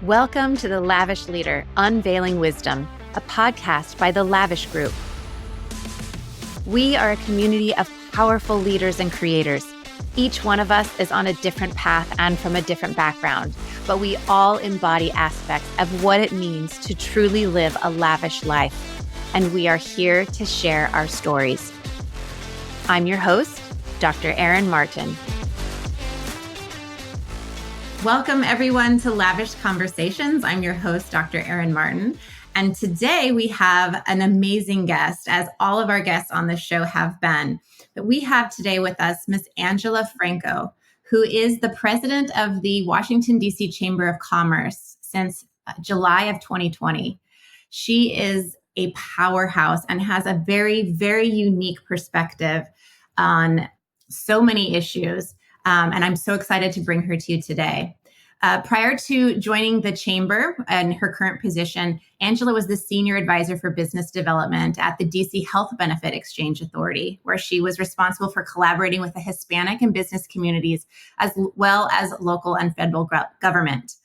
Welcome to the Lavish Leader, Unveiling Wisdom, a podcast by the Lavish Group. We are a community of powerful leaders and creators. Each one of us is on a different path and from a different background, but we all embody aspects of what it means to truly live a lavish life. And we are here to share our stories. I'm your host, Dr. Erin Martin. Welcome, everyone, to Lavish Conversations. I'm your host, Dr. Erin Martin. And today we have an amazing guest, as all of our guests on the show have been. But we have today with us Miss Angela Franco, who is the president of the Washington, D.C. Chamber of Commerce since July of 2020. She is a powerhouse and has a very, very unique perspective on so many issues. And I'm so excited to bring her to you today. Prior to joining the chamber and her current position, Angela was the senior advisor for business development at the DC Health Benefit Exchange Authority, where she was responsible for collaborating with the Hispanic and business communities, as well as local and federal government.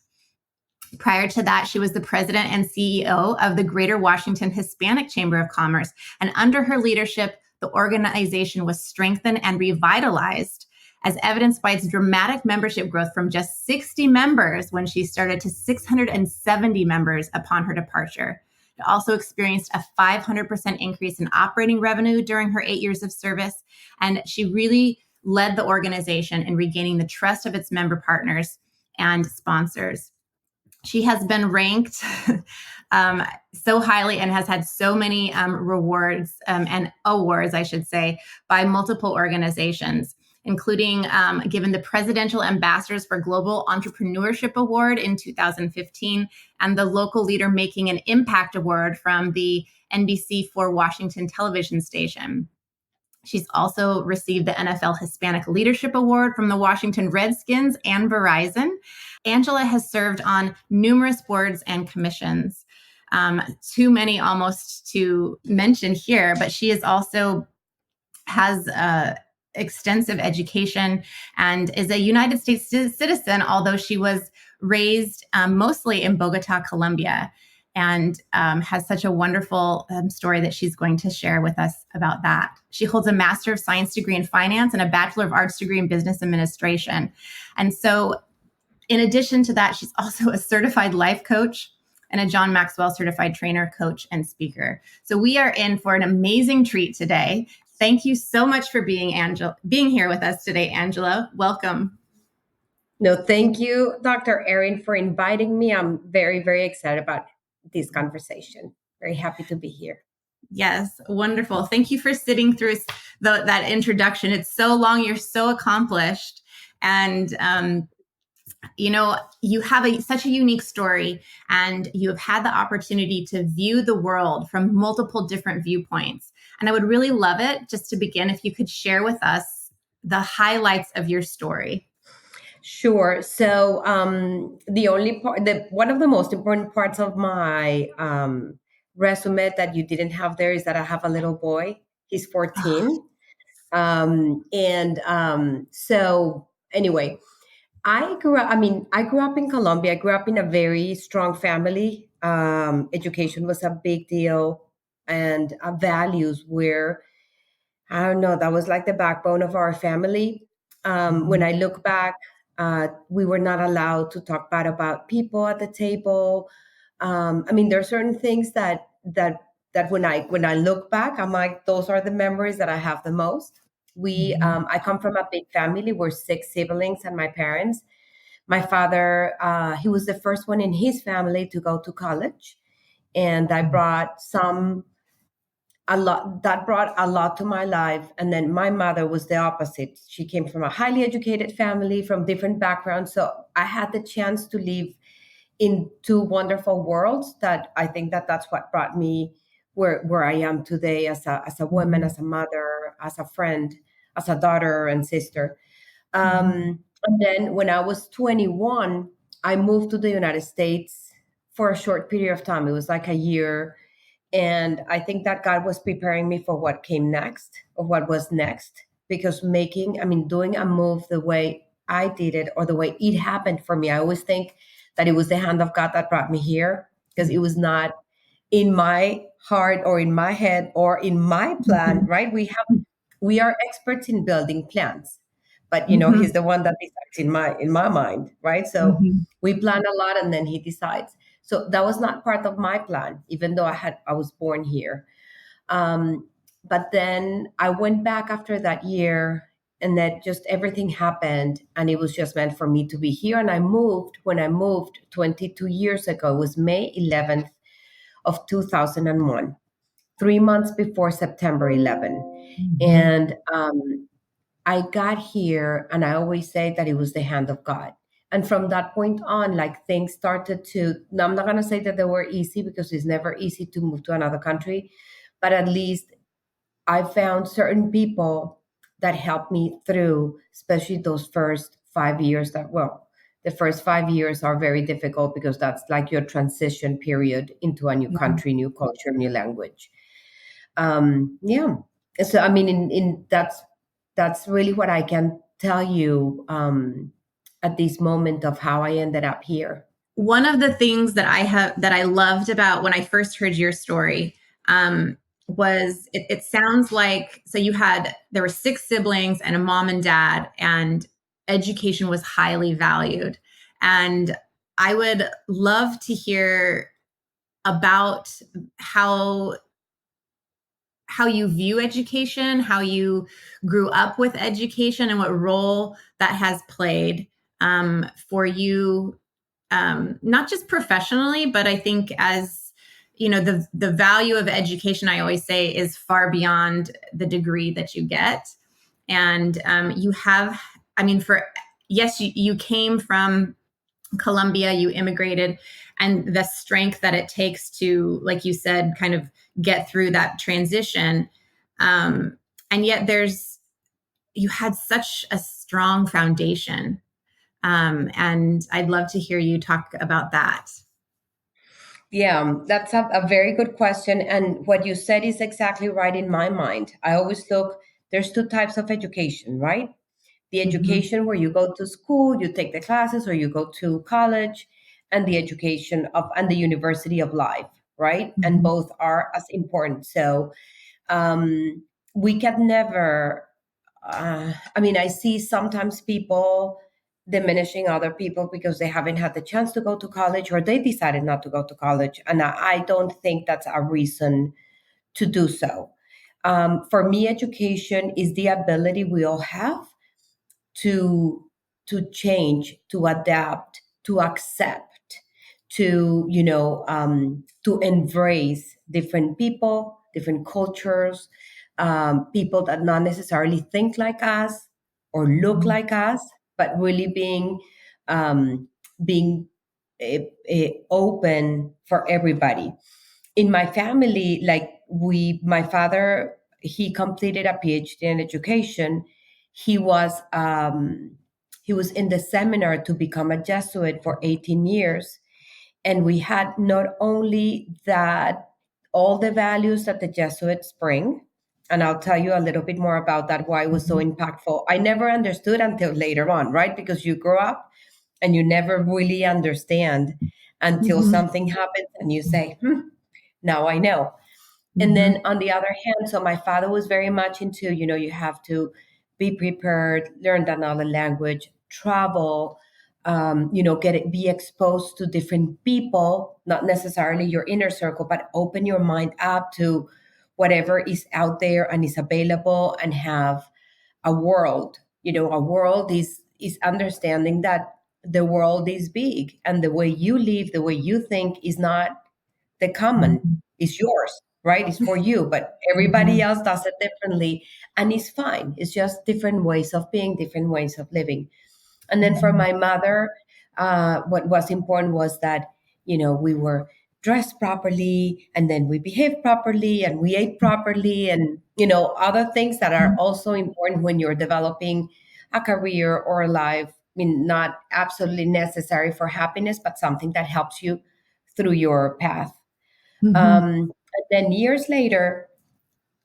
Prior to that, she was the president and CEO of the Greater Washington Hispanic Chamber of Commerce. And under her leadership, the organization was strengthened and revitalized, as evidenced by its dramatic membership growth from just 60 members when she started to 670 members upon her departure. It also experienced a 500% increase in operating revenue during her 8 years of service, and she really led the organization in regaining the trust of its member partners and sponsors. She has been ranked so highly and has had so many rewards and awards, I should say, by multiple organizations, including given the Presidential Ambassadors for Global Entrepreneurship Award in 2015 and the Local Leader Making an Impact Award from the NBC4 Washington television station. She's also received the NFL Hispanic Leadership Award from the Washington Redskins and Verizon. Angela has served on numerous boards and commissions, too many almost to mention here, but she is also has extensive education and is a United States citizen, although she was raised mostly in Bogota, Colombia, and has such a wonderful story that she's going to share with us about that. She holds a Master of Science degree in Finance and a Bachelor of Arts degree in Business Administration. And so in addition to that, she's also a certified life coach and a John Maxwell certified trainer, coach, and speaker. So we are in for an amazing treat today. Thank you so much for being here with us today, Angela. Welcome. No, thank you, Dr. Erin, for inviting me. I'm very, very excited about this conversation. Very happy to be here. Yes, wonderful. Thank you for sitting through that introduction. It's so long. You're so accomplished. And you have such a unique story, and you have had the opportunity to view the world from multiple different viewpoints. And I would really love it, just to begin, if you could share with us the highlights of your story. Sure. So one of the most important parts of my resume that you didn't have there is that I have a little boy. He's 14. So anyway, I grew up in Colombia. I grew up in a very strong family. Education was a big deal, and values were, I don't know, that was like the backbone of our family. When I look back, we were not allowed to talk bad about people at the table. There are certain things that when I look back, I'm like, those are the memories that I have the most. I come from a big family. We're 6 siblings and my parents. My father, he was the first one in his family to go to college, and that brought a lot to my life. And then my mother was the opposite. She came from a highly educated family from different backgrounds. So I had the chance to live in 2 wonderful worlds that I think that's what brought me where I am today as a woman, as a mother, as a friend, as a daughter and sister. And then when I was 21, I moved to the United States for a short period of time. It was like a year. And I think that God was preparing me for what came next, or what was next, because doing a move the way I did it, or the way it happened for me, I always think that it was the hand of God that brought me here, because it was not in my heart or in my head or in my plan, Mhm. right? We are experts in building plans, but Mhm. he's the one that decides in my mind, right? So Mhm. we plan a lot and then he decides. So that was not part of my plan, even though I was born here. um, but then I went back after that year, and that just everything happened, and it was just meant for me to be here. And when I moved 22 years ago, it was May 11th of 2001, 3 months before September 11. Mhm. And I got here, and I always say that it was the hand of God. And from that point on, like things started to, now I'm not going to say that they were easy, because it's never easy to move to another country, but at least I found certain people that helped me through, especially those first 5 years the first 5 years are very difficult, because that's like your transition period into a new Yeah. country, new culture, new language. Yeah. So, I mean, in that's really what I can tell you at this moment of how I ended up here. One of the things that I loved about when I first heard your story, was it sounds like, so there were six siblings and a mom and dad, and education was highly valued. And I would love to hear about how how you view education, how you grew up with education, and what role that has played, for you, not just professionally, but I think as the value of education, I always say, is far beyond the degree that you get. And you have, I mean, for yes, you came from Colombia, you immigrated, and the strength that it takes to, like you said, kind of get through that transition. Um, and yet you had such a strong foundation. And I'd love to hear you talk about that. Yeah, that's a very good question. And what you said is exactly right in my mind. I always look, there's two types of education, right? The Mhm. education where you go to school, you take the classes, or you go to college, and the education of and the university of life, right? And Mhm. both are as important. So um, we can never. I mean, I see sometimes people diminishing other people because they haven't had the chance to go to college, or they decided not to go to college, and I don't think that's a reason to do so. For me, education is the ability we all have to change, to adapt, to accept, to embrace different people, different cultures, people that not necessarily think like us or look Mhm. like us, but really being open for everybody. In my family, like my father, he completed a PhD in education. He was he was in the seminar to become a Jesuit for 18 years, and we had not only that, all the values that the Jesuits bring. And I'll tell you a little bit more about that, why it was so Mhm. impactful. I never understood until later on, right? Because you grow up and you never really understand until Mhm. something happens and you say, now I know. And Mhm. then on the other hand, so my father was very much into, you have to be prepared, learn another language, travel, be exposed to different people, not necessarily your inner circle, but open your mind up to whatever is out there and is available, and have a world. A world is understanding that the world is big, and the way you live, the way you think is not the common. Mhm. Is yours, right? It's for you, but everybody Mhm. else does it differently, and it's fine. It's just different ways of being, different ways of living. And then for Mhm. my mother, what was important was that we were dressed properly, and then we behaved properly, and we ate properly, and other things that are also important when you're developing a career or a life. I mean, not absolutely necessary for happiness, but something that helps you through your path. Mhm. And then years later,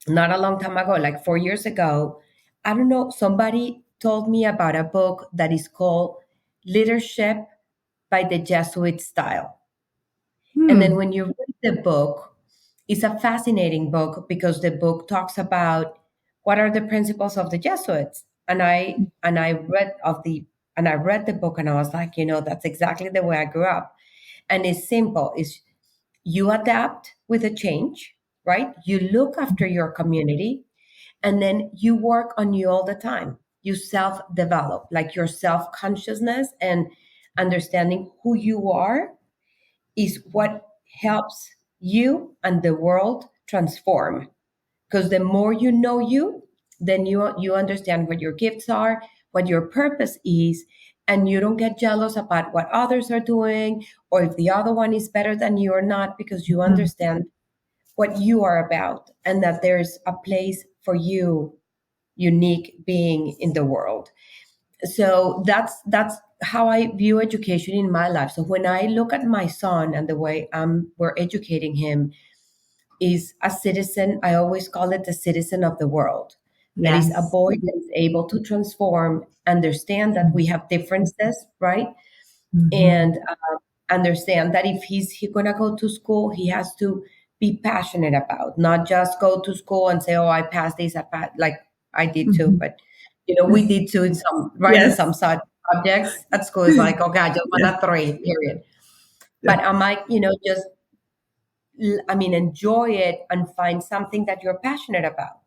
not a long time ago, like 4 years ago, I don't know, somebody told me about a book that is called Leadership by the Jesuit style. And then Hmm. when you read the book, it's a fascinating book because the book talks about what are the principles of the Jesuits. And I read the book and I was like, that's exactly the way I grew up. And it's simple. It's you adapt with a change, right? You look after your community and then you work on you all the time. You self develop, like your self consciousness and understanding who you are is what helps you and the world transform. Because the more you know you, then you understand what your gifts are, what your purpose is, and you don't get jealous about what others are doing or if the other one is better than you or not, because you Hmm. understand what you are about and that there's a place for you, unique being in the world. So that's how I view education in my life. So when I look at my son and the way we're educating him is a citizen. I always call it the citizen of the world. That is a Yes. boy that is able to transform, understand that we have differences, right? Hmm. And understand that if he's gonna go to school, he has to be passionate about, not just go to school and say, "Oh, I passed this, I passed," like I did too. Hmm. But we did too in some right in Yes. some subjects at school. It's like, okay, I just want Yes. a three, period. Yes. But I might, just enjoy it and find something that you're passionate about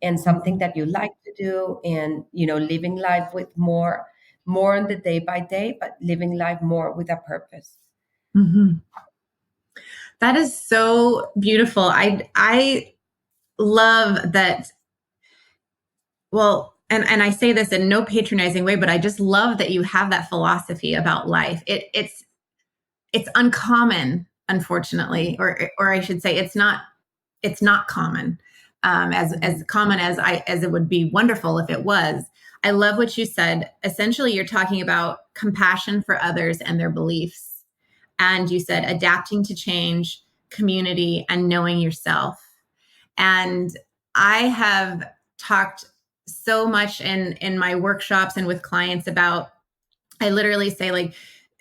and something that you like to do, and living life with more on the day by day, but living life more with a purpose. Hmm. That is so beautiful. I love that. Well, and I say this in no patronizing way, but I just love that you have that philosophy about life. It's uncommon, unfortunately, or I should say it's not common. As Mhm. common as it would be wonderful if it was. I love what you said. Essentially, you're talking about compassion for others and their beliefs. And you said adapting to change, community, and knowing yourself. And I have talked so much in my workshops and with clients about, I literally say, like,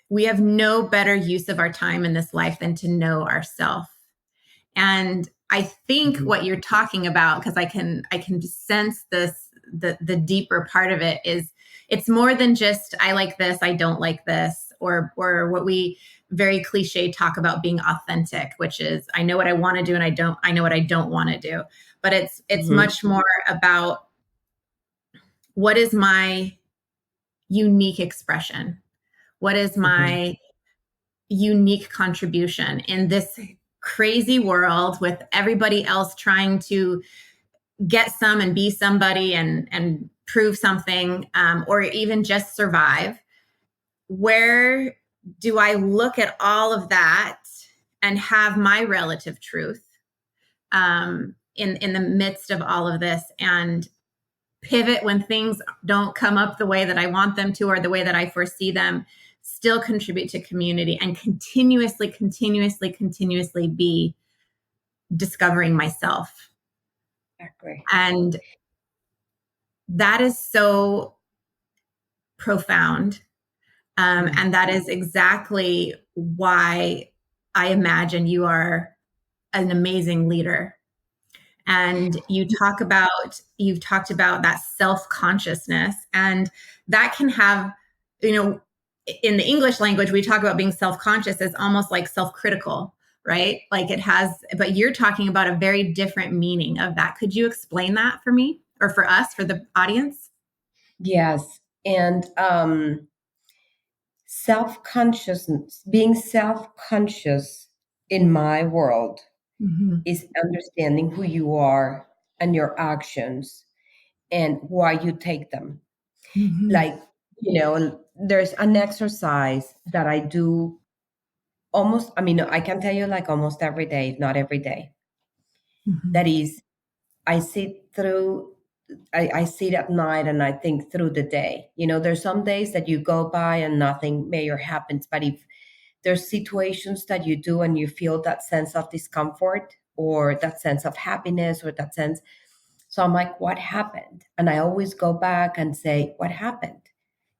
we have no better use of our time in this life than to know ourselves. And I think Mhm. what you're talking about, because I can sense this, the deeper part of it is, it's more than just I like this, I don't like this, or what we very cliche talk about being authentic, which is I know what I want to do and I know what I don't want to do. But it's Mhm. much more about what is my unique expression? What is Mhm. my unique contribution in this crazy world with everybody else trying to get some and be somebody and prove something, or even just survive? Where do I look at all of that and have my relative truth, in the midst of all of this, and pivot when things don't come up the way that I want them to or the way that I foresee them, still contribute to community, and continuously be discovering myself? Exactly. And that is so profound. Mhm. And that is exactly why I imagine you are an amazing leader. And you've talked about that self-consciousness, and that can have, you know in the English language, we talk about being self-conscious as almost like self-critical, right? Like it has, but you're talking about a very different meaning of that. Could you explain that for me, or for us, for the audience? Yes. And self-consciousness, being self-conscious in my world Hmm. is understanding who you are and your actions and why you take them. Hmm. Like, there's an exercise that I do almost, I can tell you like almost every day, if not every day. Hmm. That is, I sit through, I sit at night and I think through the day. There's some days that you go by and nothing major happens, but if there's situations that you do and you feel that sense of discomfort or that sense of happiness or that sense, so I'm like, what happened? And I always go back and say, what happened?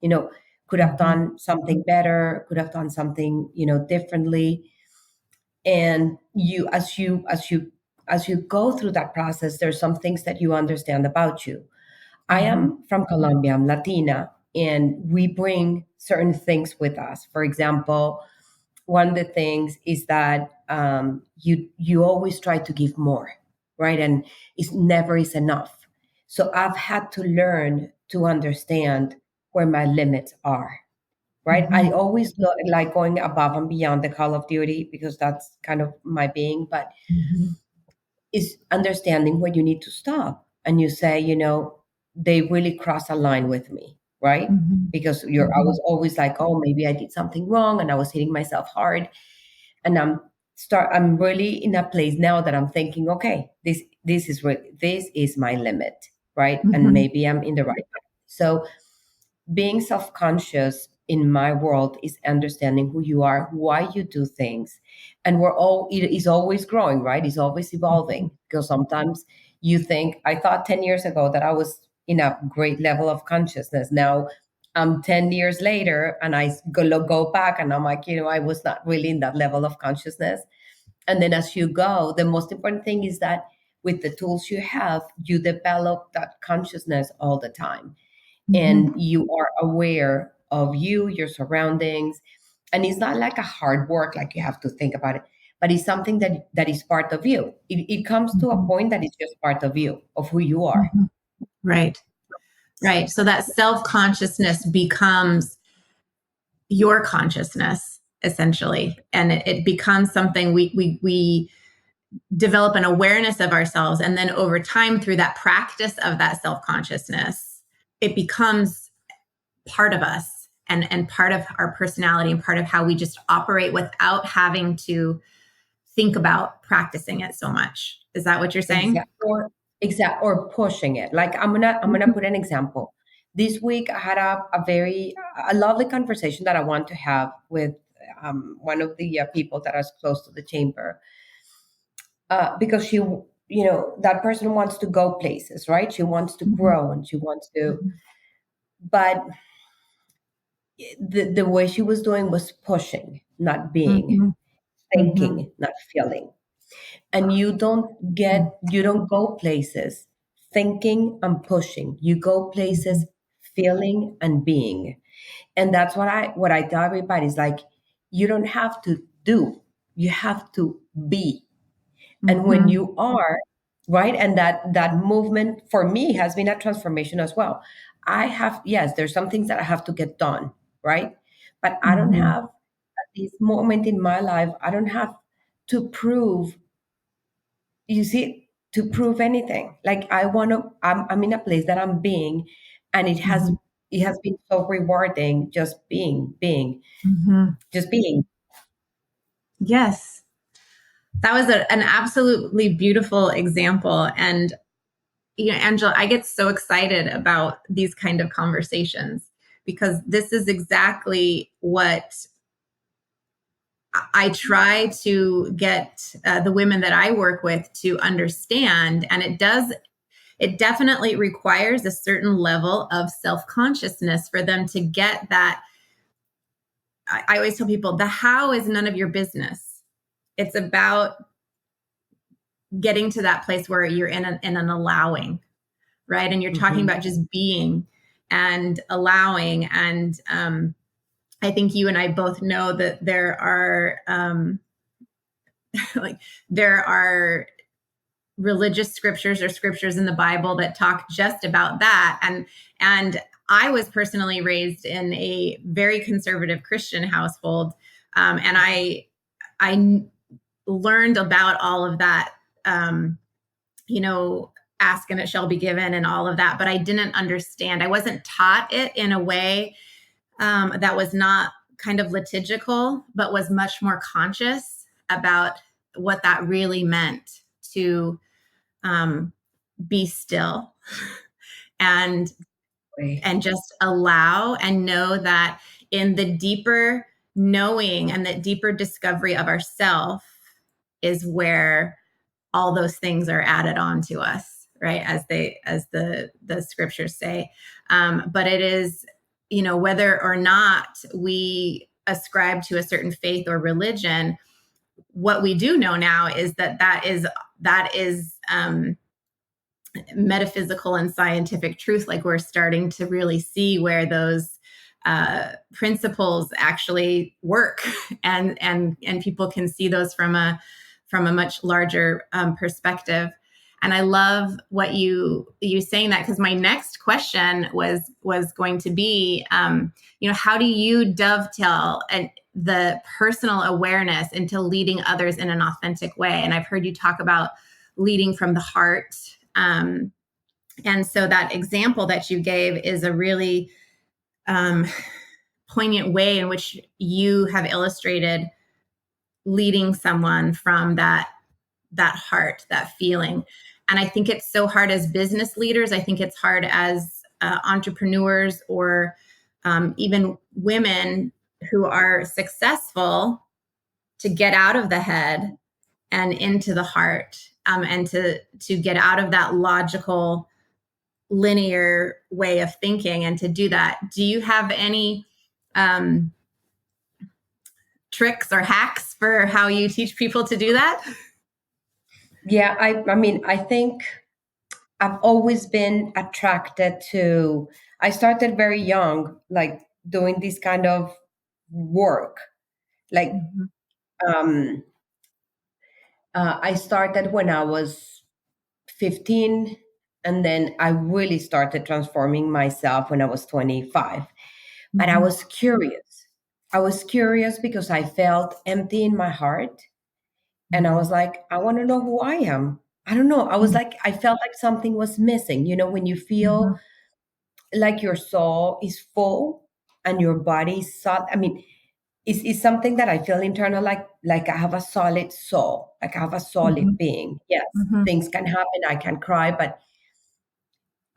You know, could have done something better, could have done something, differently. And as you go through that process, there's some things that you understand about you. I am from Colombia, I'm Latina, and we bring certain things with us. For example, one of the things is that you always try to give more, right? And it's never is enough. So I've had to learn to understand where my limits are, right? I always look like going above and beyond the call of duty because that's kind of my being, but is understanding where you need to stop and you say, they really cross a line with me, right? Because I was always like, oh, maybe I did something wrong and I was hitting myself hard. And I'm really in a place now that I'm thinking, okay, this is my limit, right? And maybe I'm in the right path. So being self-conscious in my world is understanding who you are, why you do things. And it is always growing, right? It's always evolving. Because sometimes you think, I thought 10 years ago that I was in a great level of consciousness. Now I'm 10 years later and I go back and I'm like, I was not really in that level of consciousness. And then as you go, the most important thing is that with the tools you have, you develop that consciousness all the time, and you are aware of your surroundings. And it's not like a hard work, like you have to think about it, but it's something that is part of you. It comes to a point that it's just part of you, of who you are. Right. Right. So that self-consciousness becomes your consciousness, essentially. And it becomes something we develop an awareness of ourselves. And then over time, through that practice of that self-consciousness, it becomes part of us and part of our personality and part of how we just operate without having to think about practicing it so much. Is that what you're saying? Or pushing it. Like I'm gonna put an example. This week I had a lovely conversation that I want to have with one of the people that is close to the chamber, because that person wants to go places, right? She wants to grow and she wants to, but the way she was doing was pushing, not being, thinking, not feeling. And you don't go places thinking and pushing. You go places feeling and being. And that's what I tell everybody is like, you don't have to do, you have to be. And when you are, right, and that movement for me has been a transformation as well. Yes, there's some things that I have to get done, right? But I don't have, at this moment in my life, I don't have to prove, you see, to prove anything. Like I'm in a place that I'm being, and it has been so rewarding just being, just being. Yes. That was an absolutely beautiful example. And, Angela, I get so excited about these kind of conversations because this is exactly what I try to get the women that I work with to understand. And it definitely requires a certain level of self-consciousness for them to get that. I always tell people the how is none of your business. It's about getting to that place where you're in an allowing, right? And you're talking about just being and allowing. And I think you and I both know that there are there are religious scriptures or scriptures in the Bible that talk just about that. And I was personally raised in a very conservative Christian household, and I learned about all of that. Ask and it shall be given and all of that, but I didn't understand. I wasn't taught it in a way that was not kind of liturgical, but was much more conscious about what that really meant to be still and just allow and know that in the deeper knowing and the deeper discovery of ourself is where all those things are added on to us, right? As the scriptures say. But it is, whether or not we ascribe to a certain faith or religion, what we do know now is that is metaphysical and scientific truth. Like, we're starting to really see where those principles actually work, and people can see those from a much larger perspective. And I love what you saying that, because my next question was going to be, how do you dovetail the personal awareness into leading others in an authentic way? And I've heard you talk about leading from the heart. And so that example that you gave is a really poignant way in which you have illustrated leading someone from that heart, that feeling. And I think it's so hard as business leaders. I think it's hard as entrepreneurs, or even women who are successful, to get out of the head and into the heart, and to get out of that logical, linear way of thinking. And to do that, do you have any tricks or hacks for how you teach people to do that? Yeah, I mean, I think I've always been attracted to, I started very young, like doing this kind of work. Like, um, I started when I was 15, and then I really started transforming myself when I was 25. But I was curious. I was curious because I felt empty in my heart. And I was like, I want to know who I am. I don't know. I was like, I felt like something was missing. When you feel like your soul is full and your body is solid. I mean, it's something that I feel internal, like I have a solid soul, like I have a solid being. Yes, things can happen. I can cry, but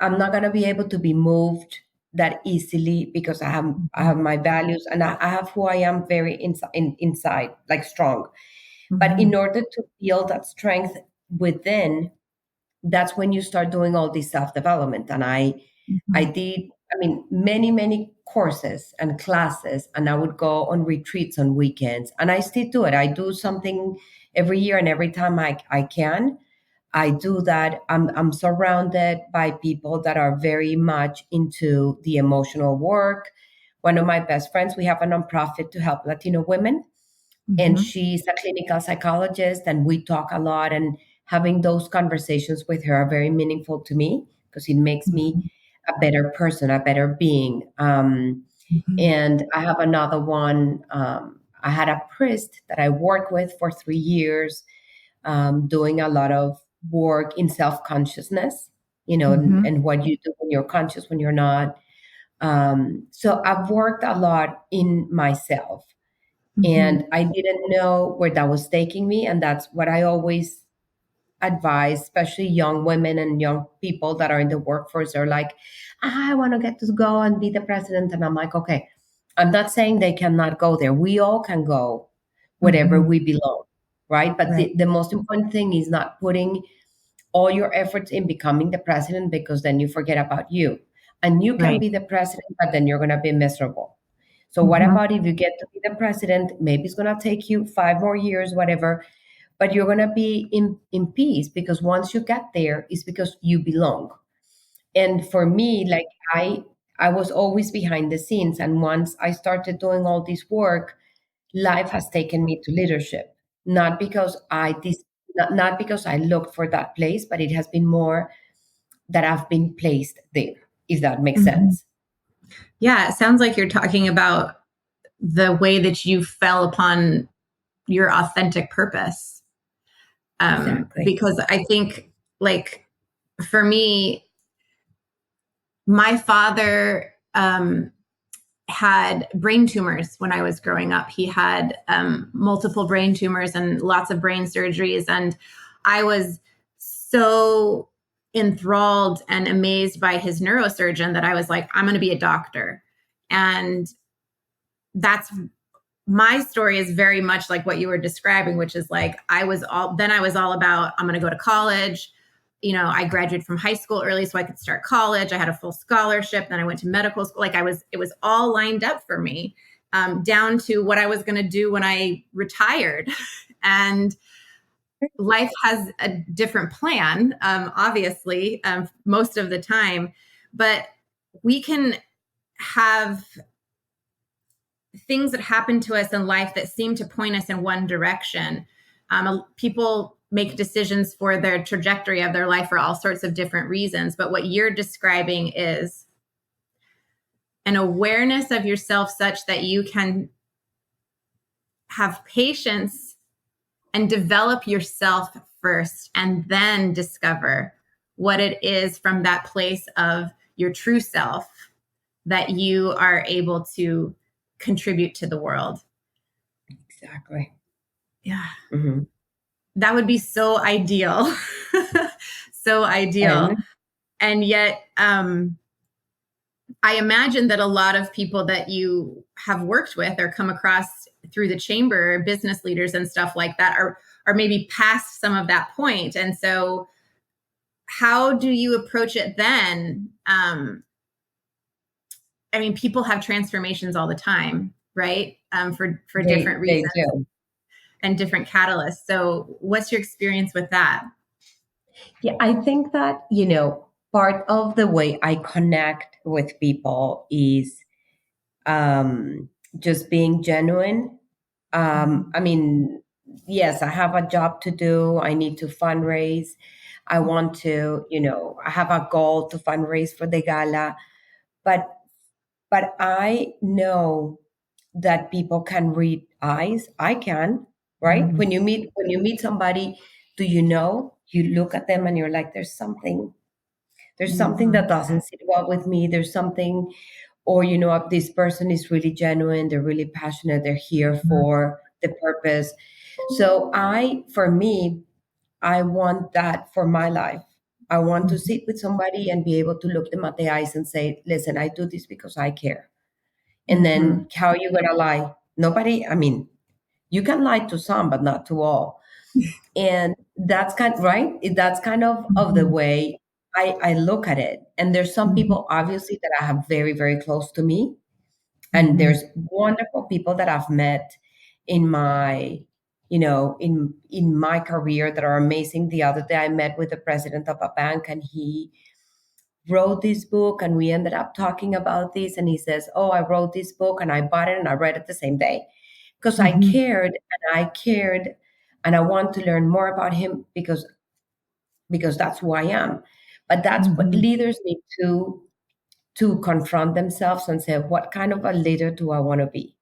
I'm not gonna be able to be moved that easily because I have my values, and I have who I am very inside, like strong. But in order to build that strength within, that's when you start doing all this self-development. And I did, I mean, many courses and classes, and I would go on retreats on weekends, and I still do it. I do something every year, and every time I can, I do that. I'm surrounded by people that are very much into the emotional work. One of my best friends, we have a nonprofit to help Latino women, and she's a clinical psychologist, and we talk a lot, and having those conversations with her are very meaningful to me because it makes me a better person, a better being. And I have another one. I had a priest that I worked with for 3 years, doing a lot of work in self-consciousness, and what you do when you're conscious, when you're not. So I've worked a lot in myself, and I didn't know where that was taking me. And that's what I always advise, especially young women and young people that are in the workforce. They're like, I want to get to go and be the president. And I'm like, okay, I'm not saying they cannot go there. We all can go wherever we belong, right? But the most important thing is not putting all your efforts in becoming the president, because then you forget about you. And you can be the president, but then you're going to be miserable. So what about if you get to be the president? Maybe it's going to take you 5 more years, whatever, but you're going to be in peace, because once you get there, it's because you belong. And for me, like I was always behind the scenes. And once I started doing all this work, life has taken me to leadership, not because not because I looked for that place, but it has been more that I've been placed there, if that makes sense. Yeah, it sounds like you're talking about the way that you fell upon your authentic purpose. Exactly. Because I think, like, for me, my father had brain tumors when I was growing up. He had multiple brain tumors and lots of brain surgeries. And I was so enthralled and amazed by his neurosurgeon that I was like, I'm going to be a doctor. And that's my story is very much like what you were describing, which is like, I was all about, I'm going to go to college. I graduated from high school early so I could start college. I had a full scholarship. Then I went to medical school. Like it was all lined up for me, down to what I was going to do when I retired. And life has a different plan, obviously, most of the time, but we can have things that happen to us in life that seem to point us in one direction. People make decisions for their trajectory of their life for all sorts of different reasons. But what you're describing is an awareness of yourself such that you can have patience and develop yourself first, and then discover what it is from that place of your true self that you are able to contribute to the world. Exactly. Yeah. Mm-hmm. That would be so ideal. So ideal. And yet, I imagine that a lot of people that you have worked with or come across through the chamber, business leaders and stuff like that, are maybe past some of that point. And so how do you approach it then? I mean, people have transformations all the time, right? For different reasons and different catalysts. So what's your experience with that? Yeah, I think that, part of the way I connect with people is just being genuine. I mean, yes, I have a job to do. I need to fundraise. I want to, I have a goal to fundraise for the gala, but I know that people can read eyes. I can, right? Mm-hmm. When you meet somebody, you look at them and you're like, there's something that doesn't sit well with me. There's something, or if this person is really genuine, they're really passionate, they're here for the purpose. So for me, I want that for my life. I want to sit with somebody and be able to look them at the eyes and say, listen, I do this because I care. And then how are you going to lie? Nobody, I mean, you can lie to some, but not to all. And that's right. That's kind of the way I look at it. And there's some people obviously that I have very, very close to me. And there's wonderful people that I've met in my, in my career that are amazing. The other day I met with the president of a bank, and he wrote this book, and we ended up talking about this, and he says, oh, I wrote this book and I bought it and I read it the same day because I cared and I want to learn more about him because that's who I am. But that's what leaders need to confront themselves and say, what kind of a leader do I want to be?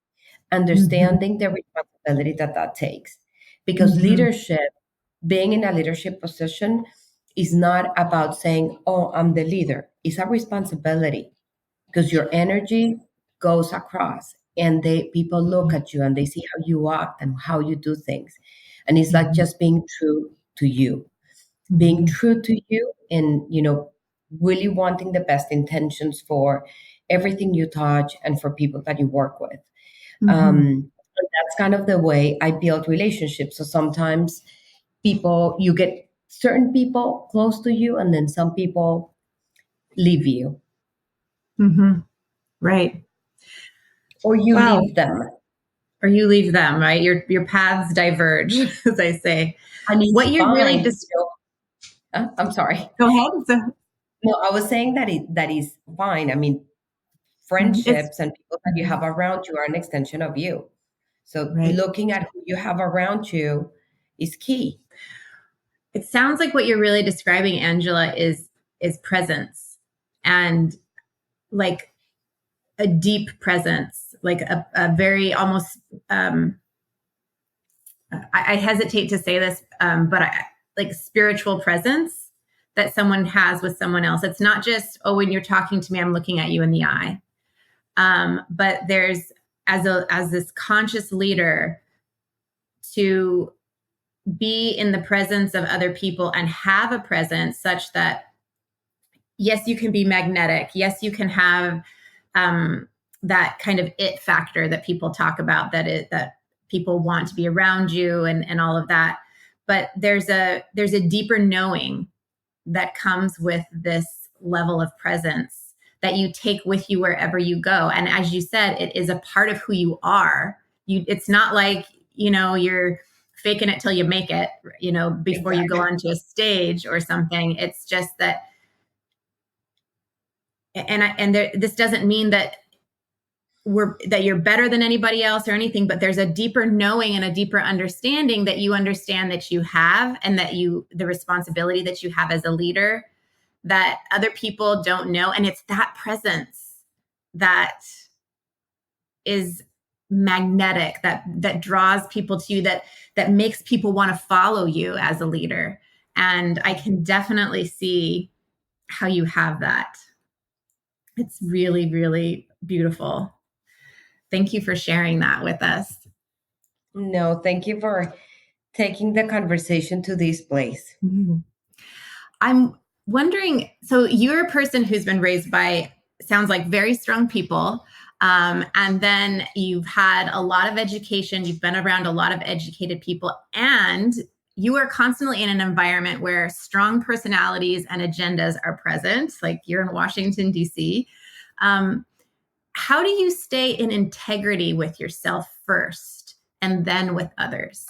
Understanding the responsibility that takes, because leadership, being in a leadership position, is not about saying, oh, I'm the leader. It's a responsibility, because your energy goes across, and people look at you and they see how you act and how you do things. And it's like just being true to you, and, really wanting the best intentions for everything you touch and for people that you work with. And that's kind of the way I build relationships. So sometimes you get certain people close to you, and then some people leave you. Right. Or you leave them. Or you leave them, right? Your paths diverge, as I say. And it's what you fine. really I'm sorry. Go ahead. No, I was saying that is fine. I mean, friendships and people that you have around you are an extension of you. So looking at who you have around you is key. It sounds like what you're really describing, Angela, is presence, and like a deep presence, like a very almost, I hesitate to say this, but like spiritual presence that someone has with someone else. It's not just, oh, when you're talking to me, I'm looking at you in the eye. But there's, as this conscious leader, to be in the presence of other people and have a presence such that, yes, you can be magnetic. Yes, you can have that kind of it factor that people talk about, that people want to be around you and all of that. But there's a deeper knowing that comes with this level of presence that you take with you wherever you go. And as you said, it is a part of who you are. It's not like, you're faking it till you make it, before you go Exactly. onto a stage or something. It's just that, this doesn't mean that you're better than anybody else or anything, but there's a deeper knowing and a deeper understanding that you understand that you have, and that the responsibility that you have as a leader that other people don't know. And it's that presence that is magnetic, that draws people to you, that makes people want to follow you as a leader. And I can definitely see how you have that. It's really, really beautiful. Thank you for sharing that with us. No, thank you for taking the conversation to this place. Mhm. I'm wondering, so you're a person who's been raised by, sounds like, very strong people. And then you've had a lot of education, you've been around a lot of educated people, and you are constantly in an environment where strong personalities and agendas are present, like you're in Washington, D.C. How do you stay in integrity with yourself first and then with others?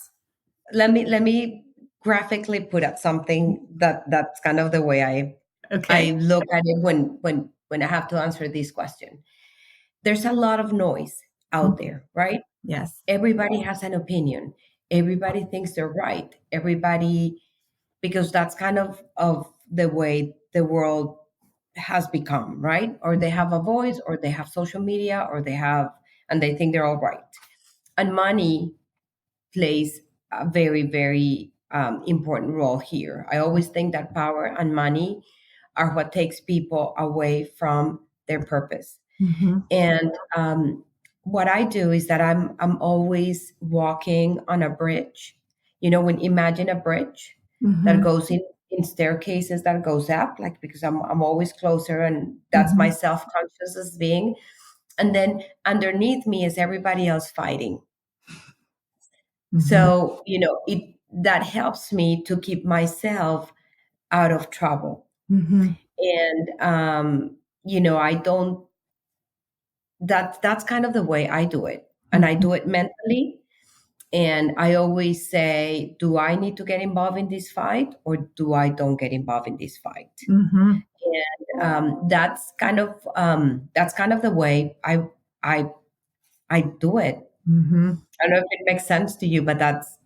Let me graphically put up something that's kind of the way I Okay. look at it when I have to answer this question. There's a lot of noise out Mhm. there, right? Yes. Everybody has an opinion. Everybody thinks they're right. Everybody, because that's kind of the way the world has become, right? Or they have a voice, or they have social media, or and they think they're all right. And money plays a very, very important role here. I always think that power and money are what takes people away from their purpose. Mhm. And what I do is that I'm always walking on a bridge. When imagine a bridge that Mhm. goes in staircases that goes up, like, because I'm always closer, and that's my Mhm. self-conscious as being. And then underneath me is everybody else fighting. Mhm. So, it that helps me to keep myself out of trouble. Mhm. And I don't that's kind of the way I do it. And I Mhm. do it mentally. And I always say, do I need to get involved in this fight, or do I don't get involved in this fight? Mhm. And that's kind of the way I I do it. Mhm. I don't know if it makes sense to you, but that's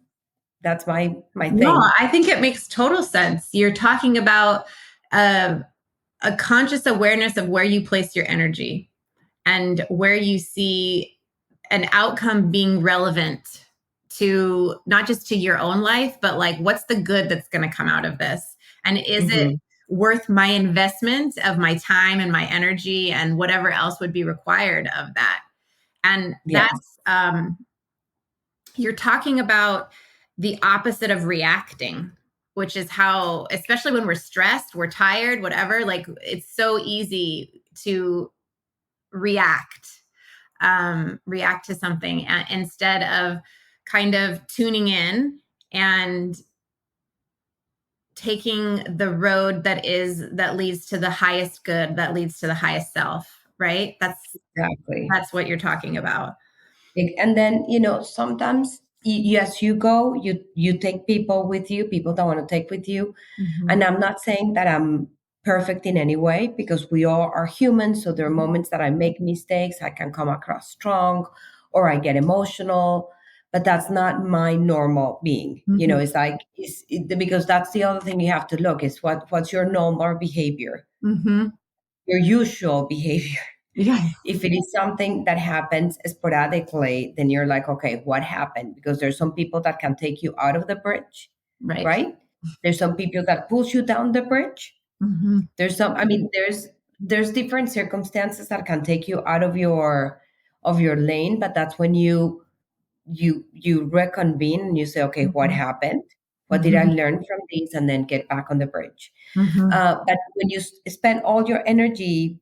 my No, thing. I think it makes total sense. You're talking about uh, a conscious awareness of where you place your energy and where you see an outcome being relevant to not just to your own life, but like, what's the good that's going to come out of this? And is it Hmm. worth my investment of my time and my energy and whatever else would be required of that? And Yes, you're talking about the opposite of reacting, which is how, especially when we're stressed, we're tired, whatever, like it's so easy to react, react to something, instead of kind of tuning in and taking the road that leads to the highest good, that leads to the highest self, right? exactly. That's what you're talking about. And then, sometimes, yes, you take people with you, people that want to take with you. Mhm. And I'm not saying that I'm perfect in any way, because we all are human. So there are moments that I make mistakes, I can come across strong, or I get emotional, but that's not my normal being. Mhm. It's like, because that's the other thing you have to look is what's your normal behavior, Mhm. your usual behavior. Yes. If it is something that happens sporadically, then you're like, okay, what happened? Because there's some people that can take you out of the bridge, Right. right? There's some people that pulls you down the bridge. Mhm. There's different circumstances that can take you out of your lane, but that's when you reconvene and you say, okay, what Mhm. happened? What did I Mhm. learn from this? And then get back on the bridge. Mhm. But when you spend all your energy,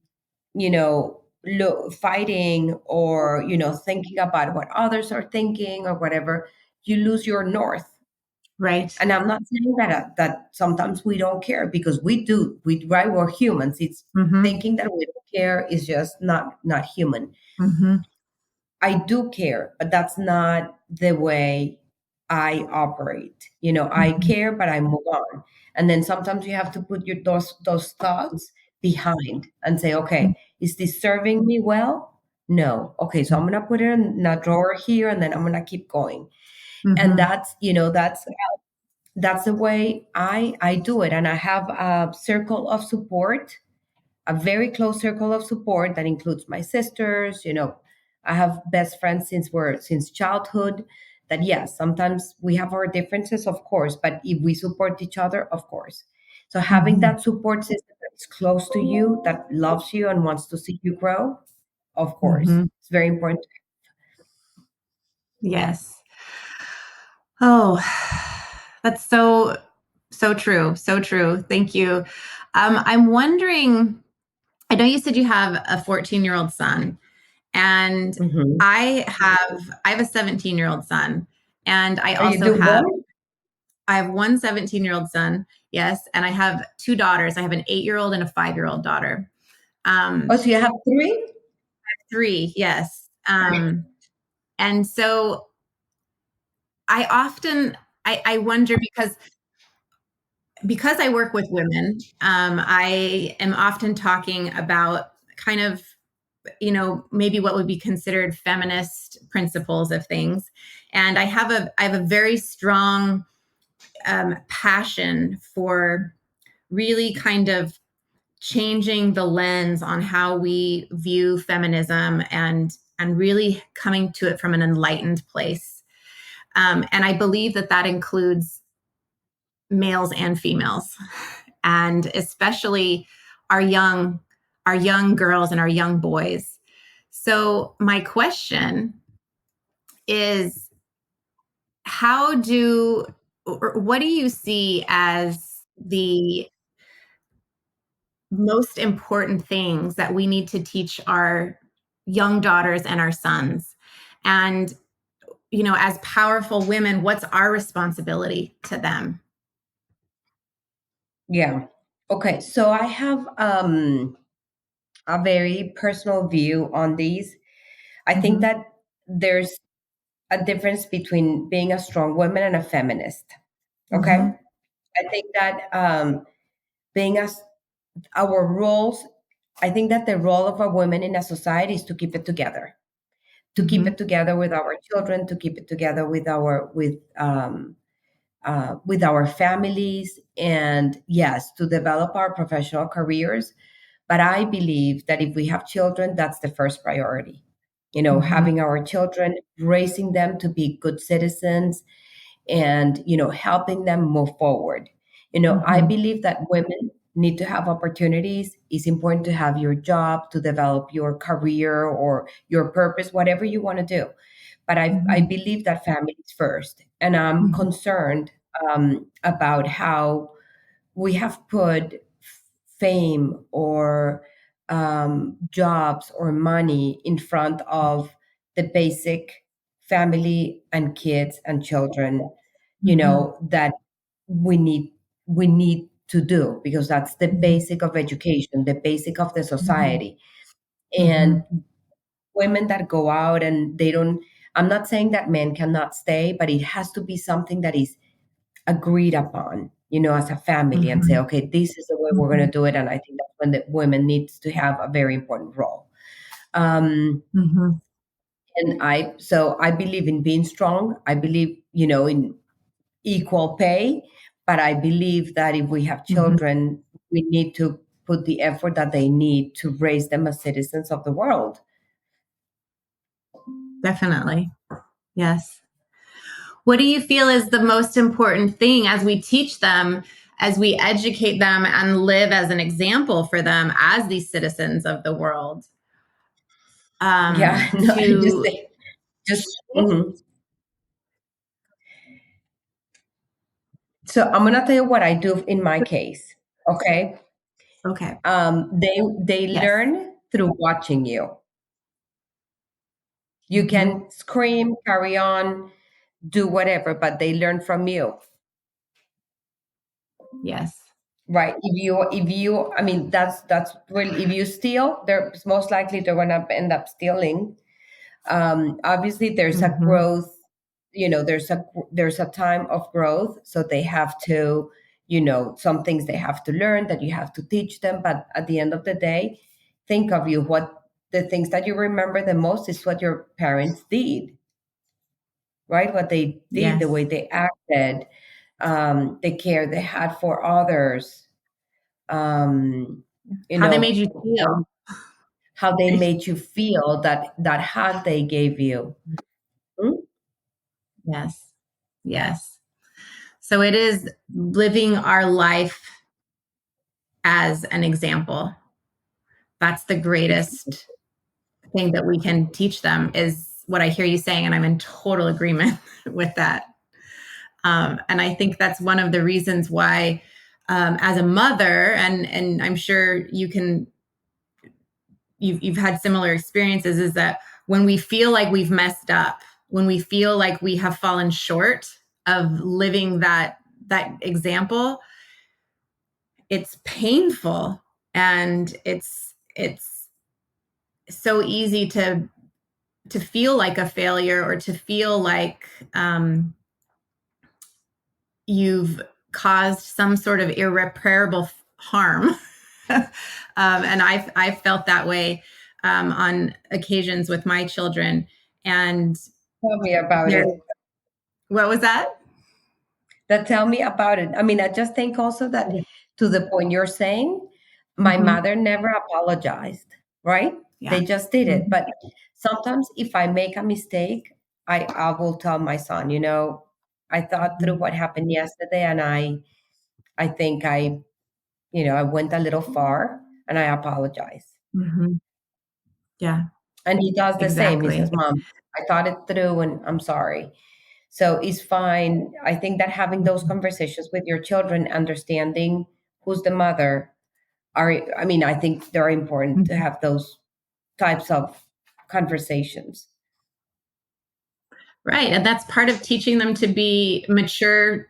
fighting, or thinking about what others are thinking or whatever, you lose your north. Right. And I'm not saying that sometimes we don't care, because we do. We right, we're humans. It's Mm-hmm. thinking that we don't care is just not human. Mm-hmm. I do care, but that's not the way I operate. I Mm-hmm. care, but I move on. And then sometimes you have to put those thoughts behind and say, okay, is this serving me well? No. Okay, so I'm gonna put it in a drawer here, and then I'm gonna keep going. And Mm-hmm. that's the way I do it. And I have a circle of support, a very close circle of support that includes my sisters. I have best friends since childhood. That, yes, sometimes we have our differences, of course, but if we support each other, of course. So having Mm-hmm. that support system that's close to you, that loves you and wants to see you grow, of course, Mm-hmm. it's very important. Yes. Oh, that's so true. So true. Thank you. I'm wondering, I know you said you have a 14-year-old son, and Mhm. I have a 17-year-old son, and Oh, you do both? I have one 17-year-old son, yes, and I have two daughters. I have an 8-year-old and a 5-year-old daughter. Oh, Um, so you have three? three, yes. And so I often I wonder, because I work with women, I am often talking about kind of, maybe what would be considered feminist principles of things. And I have a very strong passion for really kind of changing the lens on how we view feminism, and really coming to it from an enlightened place. And I believe that that includes males and females, and especially our young our young girls and our young boys. So my question is, how do or what do you see as the most important things that we need to teach our young daughters and our sons? And as powerful women, what's our responsibility to them? Yeah. Okay. So I have a very personal view on these. I think Mhm. that there's a difference between being a strong woman and a feminist. Okay. Mhm. I think that being as our roles, I think that the role of a woman in a society is to keep it together, to keep Mhm. it together with our children, to keep it together with our families, and yes, to develop our professional careers. But I believe that if we have children, that's the first priority. Mhm. Having our children, raising them to be good citizens, and helping them move forward. I Mhm. believe that women need to have opportunities. It's important to have your job, to develop your career or your purpose, whatever you want to do. But I Mhm. believe that family is first, and I'm Mhm. concerned about how we have put fame or jobs or money in front of the basic family and kids and children, Mhm. that we need to do, because that's the Mhm. basic of education, the basic of the Mhm. society. And Mhm. women that go out and they don't, I'm not saying that men cannot stay, but it has to be something that is agreed upon, as a family, and say, Mhm. okay, this is the way we're going to Mhm. do it. And I think that's when the women needs to have a very important role. Um, Mhm. so I believe in being strong. I believe, in equal pay, but I believe that if we have Mhm. children, we need to put the effort that they need to raise them as citizens of the world. Definitely. Yes. What do you feel is the most important thing as we teach them, as we educate them and live as an example for them as these citizens of the world? Yeah, no, I just To say, just mhm. So I'm gonna tell you what I do in my case. Okay, Okay. they Yes. learn through watching you. You Mhm. can scream, carry on, do whatever, but they learn from you. Yes. right? If you I mean, that's really, if you steal, they're most likely they're going to end up stealing. Obviously there's a Mm-hmm. growth, there's a time of growth, so they have to, some things they have to learn that you have to teach them, but at the end of the day, think of you what the things that you remember the most is what your parents did, right? What they did, the Yes. way they acted, the care they had for others, um, you How they know made you feel. how they made you feel, that hug they gave you. Hmm? Yes. Yes. So it is living our life as an example. That's the greatest thing that we can teach them, is what I hear you saying. And I'm in total agreement with that. And I think that's one of the reasons why, as a mother, and I'm sure you've had similar experiences, is that when we feel like we've messed up, when we feel like we have fallen short of living that example, it's painful, and it's so easy to feel like a failure, or to feel like you've caused some sort of irreparable harm. And I've felt that way on occasions with my children. And Tell me about there, it. what was that? Tell me about it. I mean, I just think also that, to the point you're saying, my Mm-hmm. mother never apologized, right? Yeah. They just did it. Mm-hmm. But sometimes if I make a mistake, I will tell my son, I thought through what happened yesterday, and I think I went a little far, and I apologize. Mm-hmm. Yeah, And he does the same. He exactly. says, Mom, I thought it through and I'm sorry. So it's fine. I think that having those conversations with your children, understanding who's the mother, I mean, I think they're important to Mhm. have those types of conversations. Right. And that's part of teaching them to be mature,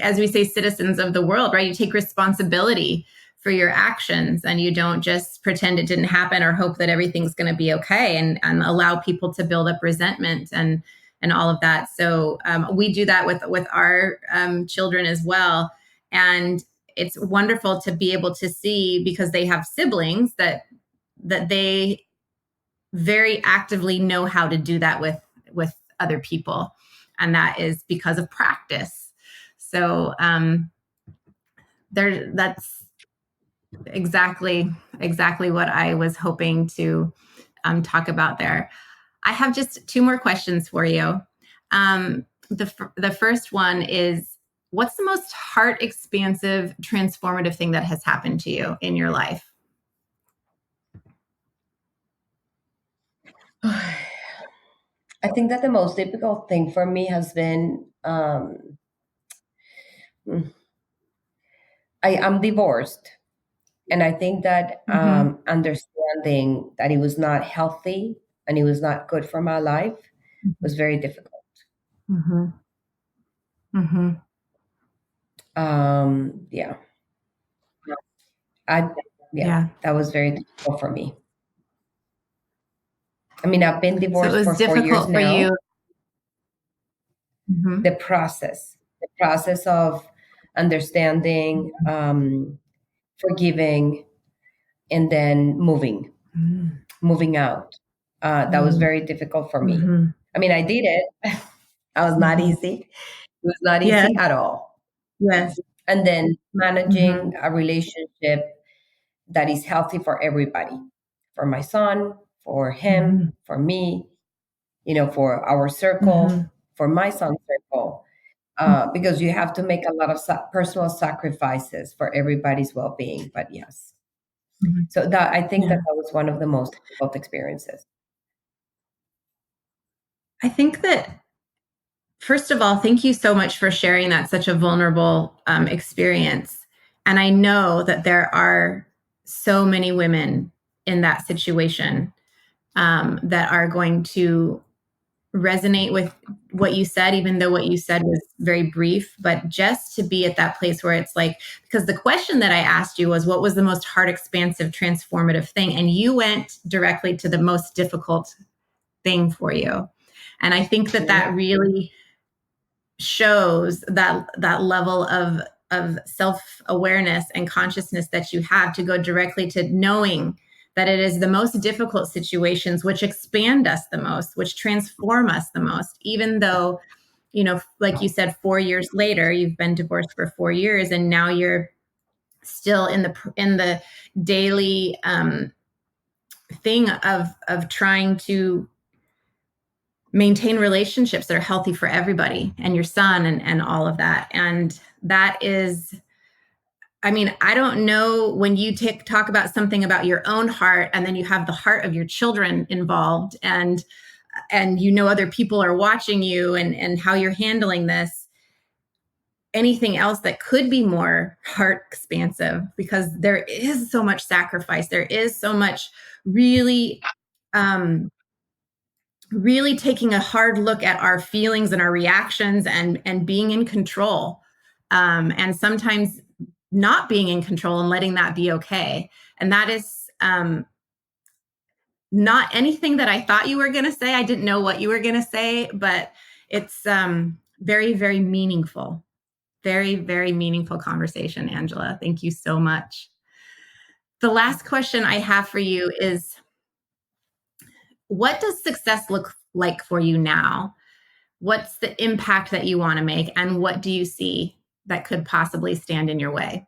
as we say, citizens of the world, right? You take responsibility for your actions, and you don't just pretend it didn't happen or hope that everything's going to be okay, and allow people to build up resentment and all of that. So we do that with our children as well. And it's wonderful to be able to see, because they have siblings, that they very actively know how to do that with other people, and that is because of practice. So that's exactly what I was hoping to talk about there. I have just two more questions for you. The first one is, what's the most heart expansive, transformative thing that has happened to you in your life? I think that the most difficult thing for me has been, I'm divorced. And I think that Mm-hmm. understanding that it was not healthy and it was not good for my life was very difficult. Mm-hmm. Mm-hmm. Yeah, I yeah, Yeah. that was very difficult for me. I mean, I've been So it divorced was for 4 years difficult for you. now. Mm-hmm. The process of understanding, forgiving, and then moving out. That was very difficult for me. Mm-hmm. I mean, I did it. I was not Mm-hmm. easy. It was not Yes. easy at all. Yes. And then Mm-hmm. managing a relationship that is healthy for everybody, for my son, for him, Mm-hmm. for me, for our Mm-hmm. circle, for my son's circle, because you have to make a lot of personal sacrifices for everybody's well-being. But yes, Mm-hmm. so that I think that Yeah. that was one of the most difficult experiences. I think that, first of all, thank you so much for sharing that, such a vulnerable experience. And I know that there are so many women in that situation that are going to resonate with what you said, even though what you said very brief, but just to be at that place where it's like, because the question that I asked you was, what was the most heart expansive, transformative thing? And you went directly to the most difficult thing for you. And I think that really shows that level of self-awareness and consciousness that you have to go directly to knowing that it is the most difficult situations which expand us the most, which transform us the most, even though, like you said, 4 years later, you've been divorced for 4 years, and now you're still in the daily thing of trying to maintain relationships that are healthy for everybody and your son and all of that. And that is, I don't know, when you talk about something about your own heart, and then you have the heart of your children involved, and other people are watching you and how you're handling this, anything else that could be more heart expansive, because there is so much sacrifice. There is so much really taking a hard look at our feelings and our reactions and being in control. And sometimes not being in control and letting that be okay. And that is not anything that I thought you were going to say. I didn't know what you were going to say, but it's very, very meaningful. Very, very meaningful conversation, Angela. Thank you so much. The last question I have for you is, what does success look like for you now? What's the impact that you want to make? And what do you see that could possibly stand in your way?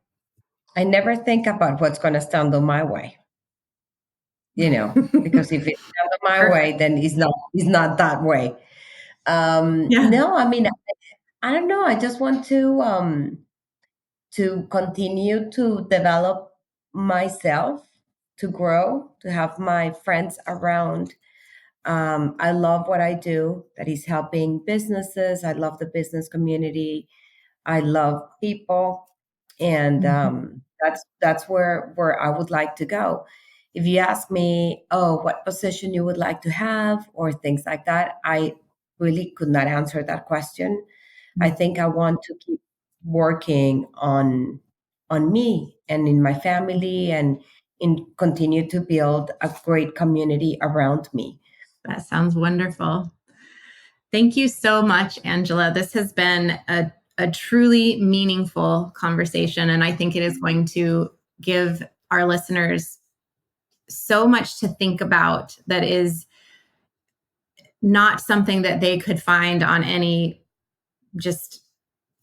I never think about what's going to stand on my way, because if it's not on my way, then it's not that way. No, I don't know. I just want to continue to develop myself, to grow, to have my friends around. I love what I do, that is helping businesses. I love the business community. I love people. And that's where I would like to go. If you ask me, what position you would like to have or things like that, I really could not answer that question. I think I want to keep working on me and in my family, and continue to build a great community around me. That sounds wonderful. Thank you so much, Angela. This has been a truly meaningful conversation, and I think it is going to give our listeners so much to think about that is not something that they could find on any just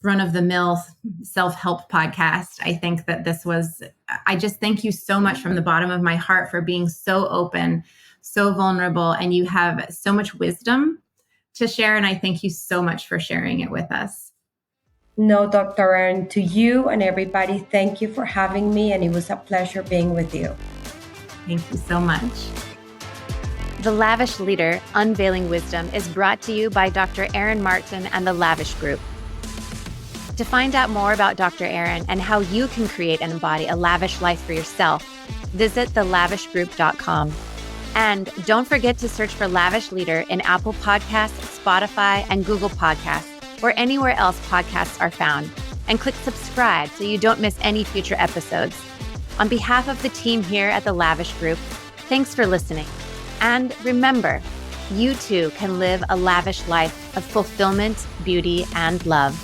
run-of-the-mill self-help podcast. I think that I just thank you so much from the bottom of my heart for being so open, so vulnerable, and you have so much wisdom to share. And I thank you so much for sharing it with us. No, Dr. Erin, to you and everybody, thank you for having me. And it was a pleasure being with you. Thank you so much. The Lavish Leader, Unveiling Wisdom is brought to you by Dr. Erin Martin and the Lavish Group. To find out more about Dr. Erin and how you can create and embody a lavish life for yourself, visit thelavishgroup.com. And don't forget to search for Lavish Leader in Apple Podcasts, Spotify, and Google Podcasts, or anywhere else podcasts are found. And click subscribe so you don't miss any future episodes. On behalf of the team here at the Lavish Group, thanks for listening. And remember, you too can live a lavish life of fulfillment, beauty, and love.